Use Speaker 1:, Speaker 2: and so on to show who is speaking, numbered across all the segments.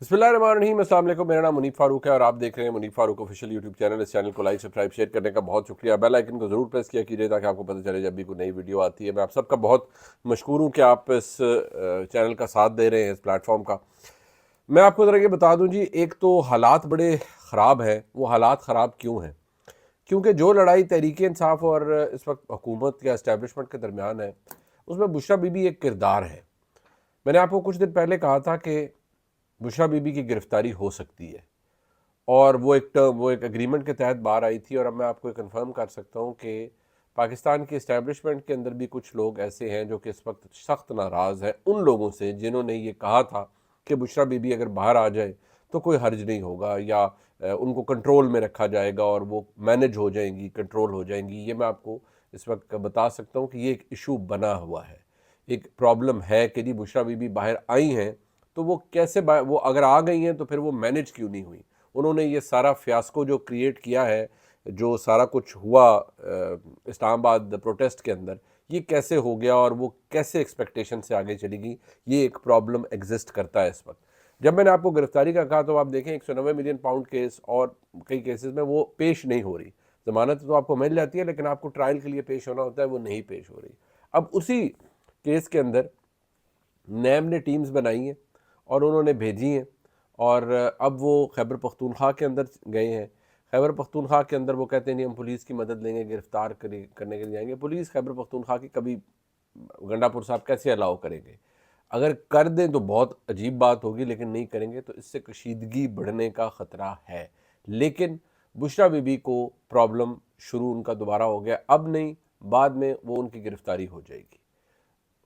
Speaker 1: बिस्मिल्लाहिर्रहमानिर्रहीम। अस्सलाम वालेकुम। मेरा नाम मुनीब फारूक है और आप देख रहे हैं Munib Farooq official YouTube channel. इस चैनल को लाइक सब्सक्राइब शेयर करने का बहुत शुक्रिया। बेल आइकन को ज़रूर प्रेस किया कीजिए ताकि आपको पता चले जब भी कोई नई वीडियो आती है। मैं आप सबका बहुत मशकूर हूँ कि आप इस चैनल का साथ दे रहे हैं, इस प्लेटफॉर्म का। मैं आपको ज़रा ये बता दूँ जी, एक तो हालात बड़े ख़राब हैं। वो हालात ख़राब क्यों हैं? क्योंकि जो लड़ाई तहरीक इंसाफ और इस वक्त हुकूमत या इस्टेब्लिशमेंट के दरमियान है, उसमें बुशरा बीबी एक किरदार है। मैंने आपको कुछ दिन पहले कहा था कि बुशरा बीबी की गिरफ्तारी हो सकती है, और वो एक एग्रीमेंट के तहत बाहर आई थी। और अब मैं आपको ये कंफर्म कर सकता हूँ कि पाकिस्तान की इस्टेब्लिशमेंट के अंदर भी कुछ लोग ऐसे हैं जो कि इस वक्त सख्त नाराज़ हैं उन लोगों से जिन्होंने ये कहा था कि बुशरा बीबी अगर बाहर आ जाए तो कोई हर्ज नहीं होगा, या उनको कंट्रोल में रखा जाएगा और वो मैनेज हो जाएंगी, कंट्रोल हो जाएंगी। ये मैं आपको इस वक्त बता सकता हूँ कि ये एक इशू बना हुआ है, एक प्रॉब्लम है कि जी बुशरा बीबी बाहर आई हैं तो वो कैसे वो अगर आ गई हैं तो फिर वो मैनेज क्यों नहीं हुई। उन्होंने ये सारा फियास्को जो क्रिएट किया है, जो सारा कुछ हुआ इस्लामाबाद प्रोटेस्ट के अंदर, ये कैसे हो गया और वो कैसे एक्सपेक्टेशन से आगे चलेगी, ये एक प्रॉब्लम एग्जिस्ट करता है इस वक्त। जब मैंने आपको गिरफ्तारी का कहा तो आप देखें 190 मिलियन पाउंड केस और कई केसेस में वो पेश नहीं हो रही। ज़मानत तो आपको मिल जाती है लेकिन आपको ट्रायल के लिए पेश होना होता है, वो नहीं पेश हो रही। अब उसी केस के अंदर नैब ने टीम्स बनाई हैं और उन्होंने भेजी हैं, और अब वो खैबर पख्तूनख्वा के अंदर गए हैं। खैबर पख्तूनख्वा के अंदर वो कहते हैं नहीं हम पुलिस की मदद लेंगे, गिरफ्तार करने के लिए जाएंगे। पुलिस खैबर पख्तूनख्वा की कभी गंडापुर साहब कैसे अलाउ करेंगे? अगर कर दें तो बहुत अजीब बात होगी, लेकिन नहीं करेंगे तो इससे कशीदगी बढ़ने का ख़तरा है। लेकिन बुशरा बीबी को प्रॉब्लम शुरू उनका दोबारा हो गया, अब नहीं, बाद में वो उनकी गिरफ्तारी हो जाएगी।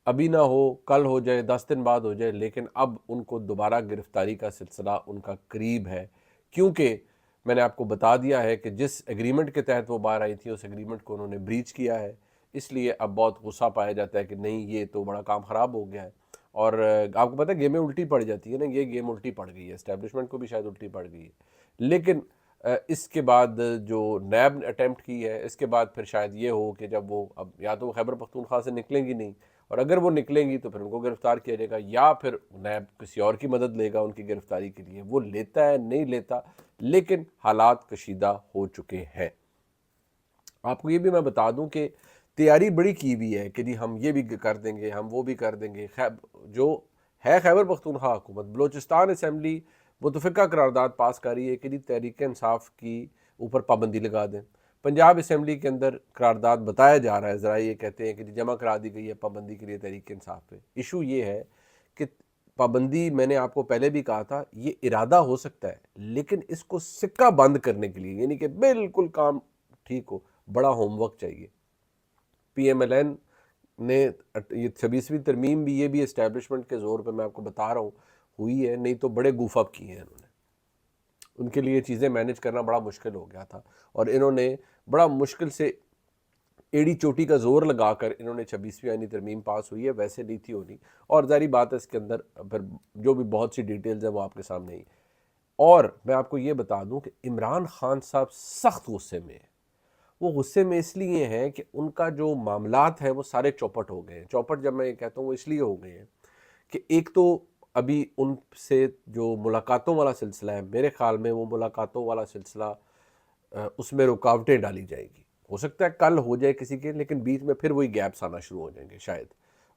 Speaker 1: अभी ना हो, कल हो जाए, 10 दिन बाद हो जाए, लेकिन अब उनको दोबारा गिरफ्तारी का सिलसिला उनका करीब है। क्योंकि मैंने आपको बता दिया है कि जिस एग्रीमेंट के तहत वो बाहर आई थी उस एग्रीमेंट को उन्होंने ब्रीच किया है। इसलिए अब बहुत गुस्सा पाया जाता है कि नहीं, ये तो बड़ा काम ख़राब हो गया है। और आपको पता है गेमें उल्टी पड़ जाती है ना, ये गेम उल्टी पड़ गई है, इस्टेब्लिशमेंट को भी शायद उल्टी पड़ गई है। लेकिन इसके बाद जो नैब ने अटैम्प्ट की है, इसके बाद फिर शायद ये हो कि जब वो अब या तो खैबर पख्तूनख्वा से निकलेंगी नहीं, और अगर वो निकलेंगी तो फिर उनको गिरफ्तार किया जाएगा, या फिर नैब किसी और की मदद लेगा उनकी गिरफ्तारी के लिए। वो लेता है नहीं लेता, लेकिन हालात कशीदा हो चुके हैं। आपको ये भी मैं बता दूं कि तैयारी बड़ी की हुई है कि जी हम ये भी कर देंगे, हम वो भी कर देंगे। जो है खैबर पख्तूनख्वा हुकूमत, बलोचिस्तान असम्बली मुतफ़िका करारदाद पास कर रही है कि जी तहरीक इंसाफ की ऊपर पाबंदी लगा दें। पंजाब असम्बली के अंदर करारदाद बताया जा रहा है, ज़रा ये कहते हैं कि जी जमा करा दी गई है पाबंदी के लिए तहरीक इंसाफ पे। इशू ये है कि पाबंदी, मैंने आपको पहले भी कहा था, ये इरादा हो सकता है, लेकिन इसको सिक्का बंद करने के लिए, यानी कि बिल्कुल काम ठीक हो, बड़ा होमवर्क चाहिए। PMLN ने ये 26वीं तरमीम भी, ये भी इस्टेब्लिशमेंट के ज़ोर पे मैं आपको बता रहा हूँ हुई है, नहीं तो बड़े गूफअप किए हैं इन्होंने। उनके लिए चीज़ें मैनेज करना बड़ा मुश्किल हो गया था, और इन्होंने बड़ा मुश्किल से एड़ी चोटी का जोर लगाकर इन्होंने 26वीं आईनी तरमीम पास हुई है, वैसे नहीं थी होनी। और जारी बात है इसके अंदर फिर जो भी बहुत सी डिटेल्स हैं वो आपके सामने ही। और मैं आपको ये बता दूं कि इमरान खान साहब सख्त गुस्से में हैं। वो गुस्से में इसलिए हैं कि उनका जो मामलात हैं वो सारे चौपट हो गए हैं। चौपट जब मैं ये कहता हूँ वो इसलिए हो गए हैं कि एक तो अभी उनसे जो मुलाकातों वाला सिलसिला है, मेरे ख्याल में वो मुलाकातों वाला सिलसिला उसमें रुकावटें डाली जाएगी। हो सकता है कल हो जाए किसी के, लेकिन बीच में फिर वही गैप्स आना शुरू हो जाएंगे शायद।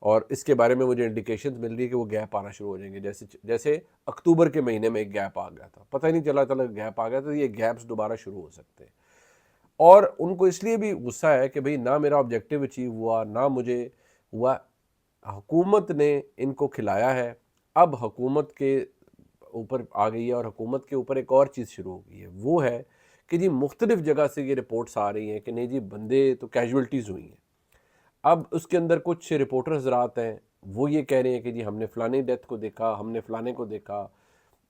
Speaker 1: और इसके बारे में मुझे इंडिकेशंस मिल रही है कि वो गैप आना शुरू हो जाएंगे। जैसे जैसे अक्टूबर के महीने में एक गैप आ गया था, पता ही नहीं चला गैप आ गया, तो ये गैप्स दोबारा शुरू हो सकते हैं। और उनको इसलिए भी गुस्सा है कि भाई ना मेरा ऑब्जेक्टिव अचीव हुआ, ना मुझे हुआ, हुकूमत ने इनको खिलाया है। अब हुकूमत के ऊपर आ गई है, और हुकूमत के ऊपर एक और चीज़ शुरू हो गई है, वो है कि जी मुख्तलिफ जगह से ये रिपोर्ट्स आ रही हैं कि नहीं जी बंदे तो कैजुअल्टीज़ हुई हैं। अब उसके अंदर कुछ रिपोर्टर्स हजरात हैं, वो ये कह रहे हैं कि जी हमने फ़लानी डेथ को देखा, हमने फ़लाने को देखा।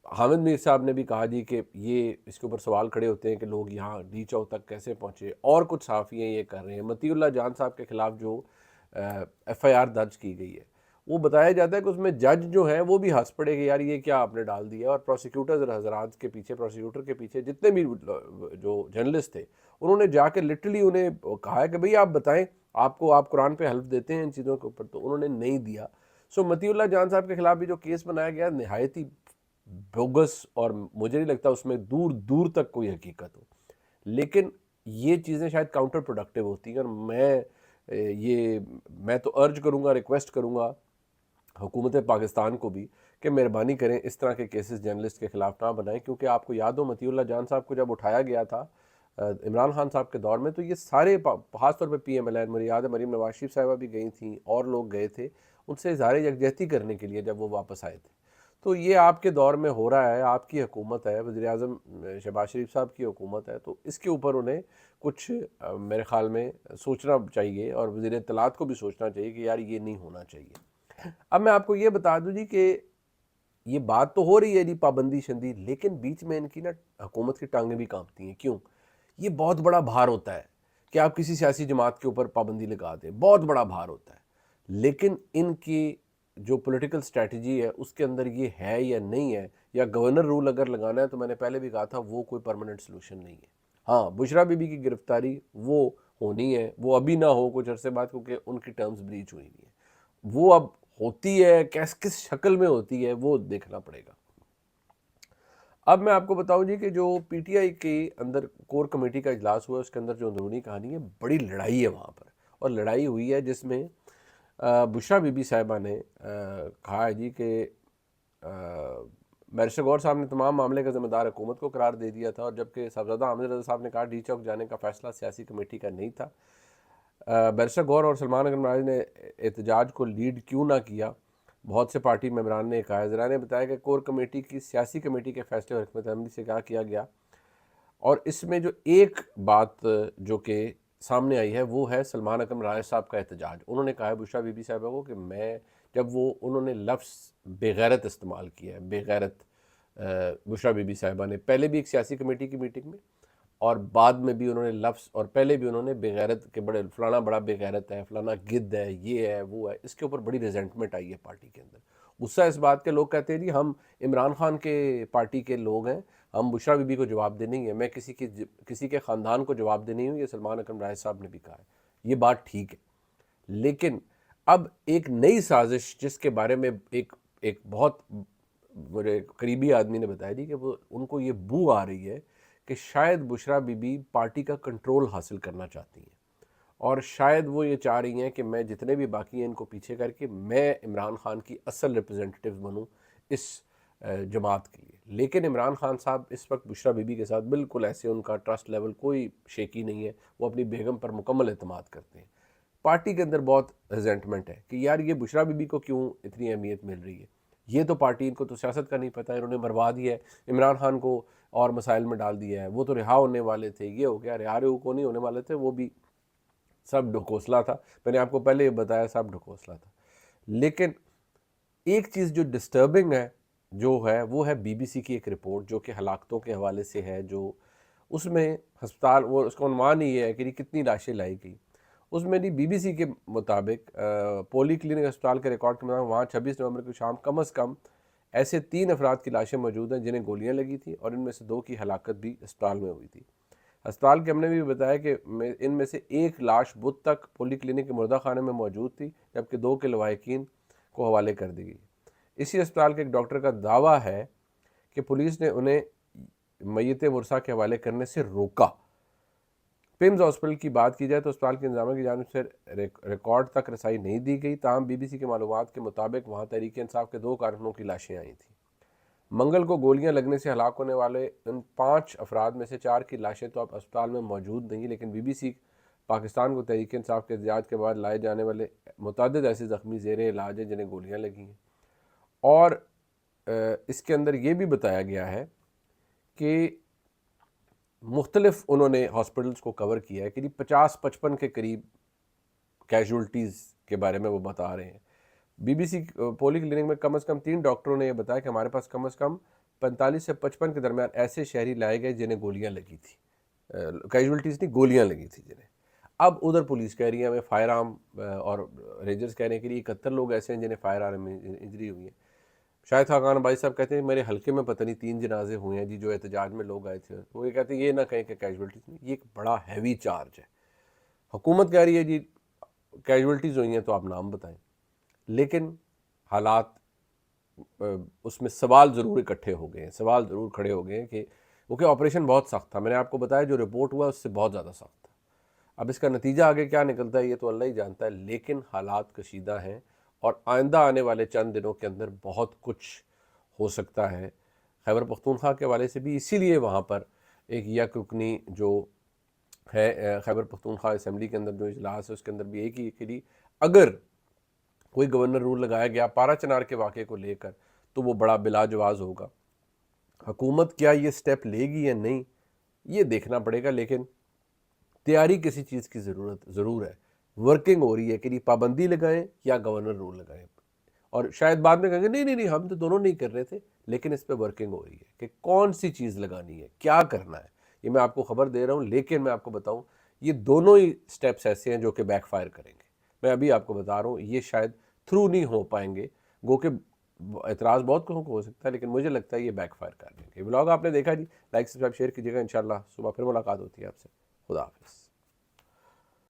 Speaker 1: हामिद मीर साहब ने भी कहा जी कि ये इसके ऊपर सवाल खड़े होते हैं कि लोग यहाँ डी चौक तक कैसे पहुँचे। और कुछ सहाफ़ी हैं ये कर रहे हैं। मतीउल्लाह जान साहब के ख़िलाफ़ जो FIR दर्ज की गई है, वो बताया जाता है कि उसमें जज जो है वो भी हंस पड़े कि यार ये क्या आपने डाल दिया। और प्रोसिक्यूटर हजरात के पीछे, प्रोसिक्यूटर के पीछे जितने भी जो जर्नलिस्ट थे, उन्होंने जाके लिटरली उन्हें कहा है कि भाई आप बताएं, आपको आप कुरान पे हल्फ देते हैं इन चीज़ों के ऊपर, तो उन्होंने नहीं दिया। सो मतीउल्लाह जान साहब के खिलाफ भी जो केस बनाया गया नहायत ही बोगस और मुझे नहीं लगता उसमें दूर दूर तक कोई हकीकत हो। लेकिन ये चीज़ें शायद काउंटर प्रोडक्टिव होती हैं, और मैं तो अर्ज करूँगा, रिक्वेस्ट करूँगा हुकूमत पाकिस्तान को भी कि मेहरबानी करें इस तरह के केसेस जर्नलिस्ट के खिलाफ ना बनाएं, क्योंकि आपको याद हो मतीउल्लाह जान साहब को जब उठाया गया था इमरान खान साहब के दौर में, तो ये सारे खास तौर पे PMLN, मुझे याद है मरीम नवाज शरीफ साहिबा भी गई थी और लोग गए थे उनसे इज़हार यकजहती करने के लिए जब वो वापस आए थे। तो ये आपके दौर में हो रहा है, आपकी हुकूमत है, वज़ीर-ए-आज़म शहबाज शरीफ साहब की हुकूमत है, तो इसके ऊपर उन्हें कुछ मेरे ख़्याल में सोचना चाहिए, और वज़ीर इत्तलात को भी सोचना चाहिए कि यार ये नहीं होना चाहिए। अब मैं आपको ये बता दूं जी कि ये बात तो हो रही है जी पाबंदी शंदी, लेकिन बीच में इनकी ना हुकूमत की टांगें भी कांपती हैं। क्यों? ये बहुत बड़ा भार होता है कि आप किसी सियासी जमात के ऊपर पाबंदी लगा दें, बहुत बड़ा भार होता है। लेकिन इनकी जो पॉलिटिकल स्ट्रैटेजी है उसके अंदर ये है या नहीं है, या गवर्नर रूल अगर लगाना है, तो मैंने पहले भी कहा था वो कोई परमानेंट सोल्यूशन नहीं है। हाँ, बुशरा बीबी की गिरफ्तारी वो होनी है, वो अभी ना हो कुछ अरसे बाद, क्योंकि उनकी टर्म्स ब्रीच हुई नहीं है। वो अब होती है, किस शक्ल में होती है वो देखना पड़ेगा। अब मैं आपको बताऊं जी कि जो PTI के अंदर कोर कमेटी का इजलास हुआ, उसके अंदर जो अंदरूनी कहानी है, बड़ी लड़ाई है वहाँ पर, और लड़ाई हुई है जिसमें बुशरा बीबी साहिबा ने कहा है जी कि बैरिस्टर गौर साहब ने तमाम मामले का जिम्मेदार हुकूमत को करार दे दिया था, और जबकि साहबजादा आमिर रज़ा साहब ने कहा डी चौक जाने का फैसला सियासी कमेटी का नहीं था। बैरिस्टर गौर और सलमान अगर महाराज ने एहतजाज को लीड क्यों ना किया, बहुत से पार्टी मेम्बरान ने कहा। ज़रा ने बताया कि कोर कमेटी की सियासी कमेटी के फैसले और हिकमत अमली से क्या किया गया, और इसमें जो एक बात जो कि सामने आई है वो है सलमान अकरम राय साहब का एहतजाज। उन्होंने कहा है बुशरा बीबी साहबा को कि मैं, जब वो उन्होंने लफ्ज़ बेगैरत इस्तेमाल किया है, बेगैरत, बुशरा बीबी साहिबा ने पहले भी एक सियासी कमेटी की मीटिंग में, और बाद में भी उन्होंने लफ्ज़, और पहले भी उन्होंने बेगैरत के बड़े फलाना बड़ा बेगैरत है, फलाना गिद्ध है, ये है वो है, इसके ऊपर बड़ी रिजेंटमेंट आई है पार्टी के अंदर। गुस्सा इस बात के, लोग कहते हैं जी हम इमरान खान के पार्टी के लोग हैं, हम बुशरा बीबी को जवाब देने ही है, मैं किसी के ख़ानदान को जवाब देनी हूँ, ये सलमान अकरम राय साहब ने भी कहा है, ये बात ठीक है। लेकिन अब एक नई साजिश जिसके बारे में एक एक बहुत मेरे करीबी आदमी ने बताया जी कि वो उनको ये बू आ रही है कि शायद बुशरा बीबी पार्टी का कंट्रोल हासिल करना चाहती हैं, और शायद वो ये चाह रही हैं कि मैं जितने भी बाकी हैं इनको पीछे करके मैं इमरान खान की असल रिप्रेजेंटेटिव बनूं इस जमात के लिए। लेकिन इमरान खान साहब इस वक्त बुशरा बीबी के साथ बिल्कुल ऐसे, उनका ट्रस्ट लेवल कोई शेकी नहीं है, वो अपनी बेगम पर मुकम्मल एतमाद करते हैं। पार्टी के अंदर बहुत रिजेंटमेंट है कि यार ये बुशरा बीबी को क्यों इतनी अहमियत मिल रही है, ये तो पार्टी, इनको तो सियासत का नहीं पता, इन्होंने मरवा दिया है इमरान खान को और मसाइल में डाल दिया है, वो तो रिहा होने वाले थे, ये हो गया, रिहा को नहीं होने वाले थे, वो भी सब ढकोसला था। मैंने आपको पहले ये बताया, सब ढकोसला था। लेकिन एक चीज़ जो डिस्टर्बिंग है जो है वो है BBC की एक रिपोर्ट जो कि हलाकतों के हवाले से है, जो उसमें अस्पताल, वो उसका अनुमान ही है कि कितनी लाशें लाई गई। उसमें नहीं, BBC के मुताबिक पोली क्लिनिक अस्पताल के रिकॉर्ड के मुताबिक वहाँ 26 नवंबर की शाम कम अज़ कम ऐसे 3 अफराद की लाशें मौजूद हैं जिन्हें गोलियां लगी थी, और इनमें से 2 की हलाकत भी अस्पताल में हुई थी। अस्पताल के हमने भी बताया कि इनमें से एक लाश बुध तक पोली क्लिनिक के मुर्दा खाने में मौजूद थी, जबकि 2 के लवाहिकीन को हवाले कर दी गई। इसी अस्पताल के एक डॉक्टर का दावा है कि पुलिस ने उन्हें मैयत मुरसा के हवाले करने से रोका। पिम्स हॉस्पिटल की बात की जाए तो अस्पताल के इंतजामिया की जानिब से रिकॉर्ड तक रसाई नहीं दी गई, ताहम BBC के मालूमात के मुताबिक वहाँ तहरीक इंसाफ के 2 कारकुनों की लाशें आई थी। मंगल को गोलियां लगने से हलाक होने वाले उन 5 अफराद में से 4 की लाशें तो अब अस्पताल में मौजूद नहीं, लेकिन BBC पाकिस्तान को तहरीक इंसाफ के एहतजाज के बाद लाए जाने वाले मुतअद्दिद ऐसे ज़ख्मी ज़ेर इलाज हैं जिन्हें गोलियां लगी हैं। और इसके अंदर ये भी बताया गया है कि मुख्तलिफ उन्होंने हॉस्पिटल्स को कवर किया है कि 50-55 के करीब कैजुअल्टीज़ के बारे में वो बता रहे हैं। BBC पोली क्लिनिक में कम से कम 3 डॉक्टरों ने यह बताया कि हमारे पास कम से कम 45 से 55 के दरमियान ऐसे शहरी लाए गए जिन्हें गोलियां लगी थी, कैजुअल्टीज़ नहीं, गोलियां लगी थी जिन्हें। अब उधर पुलिस कह रही है हमें फायर आर्म, और रेंजर्स कह रहे हैं कि 71 लोग ऐसे हैं जिन्हें फायर आर्म में इंजरी हुई है। शायद खान भाई साहब कहते हैं मेरे हल्के में पता नहीं 3 जनाजे हुए हैं जी जो एहतजाज में लोग आए थे, वो ये कहते हैं ये ना कहें कि कैजुअल्टीज़ नहीं, ये एक बड़ा हैवी चार्ज है। हुकूमत कह रही है जी कैजुअल्टीज़ हुई हैं तो आप नाम बताएं, लेकिन हालात اس میں سوال ضرور اکٹھے ہو گئے ہیں، سوال ضرور کھڑے ہو گئے ہیں کہ کیونکہ آپریشن بہت سخت تھا. میں نے آپ کو بتایا جو رپورٹ ہوا اس سے بہت زیادہ سخت تھا. اب اس کا نتیجہ آگے کیا نکلتا ہے یہ تو اللہ ہی جانتا ہے، لیکن حالات کشیدہ ہیں اور آئندہ آنے والے چند دنوں کے اندر بہت کچھ ہو سکتا ہے. خیبر پختونخوا کے حوالے سے بھی اسی لیے وہاں پر ایک یک رکنی جو ہے خیبر پختونخوا اسمبلی کے اندر جو اجلاس ہے اس کے اندر بھی ایک ہی کہ اگر کوئی گورنر رول لگایا گیا پارا چنار کے واقعے کو لے کر تو وہ بڑا بلا جواز ہوگا. حکومت کیا یہ سٹیپ لے گی یا نہیں یہ دیکھنا پڑے گا، لیکن تیاری کسی چیز کی ضرور ہے. ورکنگ ہو رہی ہے کہ پابندی لگائیں یا گورنر رول لگائیں، اور شاید بعد میں کہیں گے نہیں ہم تو دونوں نہیں کر رہے تھے، لیکن اس پہ ورکنگ ہو رہی ہے کہ کون سی چیز لگانی ہے، کیا کرنا ہے. یہ میں آپ کو خبر دے رہا ہوں، لیکن میں آپ کو بتاؤں یہ دونوں ہی سٹیپس ایسے ہیں جو کہ بیک فائر کریں گے. میں ابھی آپ کو بتا رہا ہوں یہ شاید تھرو نہیں ہو پائیں گے، گو کہ اعتراض بہت کو ہو سکتا ہے، لیکن مجھے لگتا ہے یہ بیک فائر کر دیں گے. بلاگ آپ نے دیکھا جی، لائک سبسکرائب شیئر کیجیے گا. انشاءاللہ صبح پھر ملاقات ہوتی ہے آپ سے. خدا حافظ.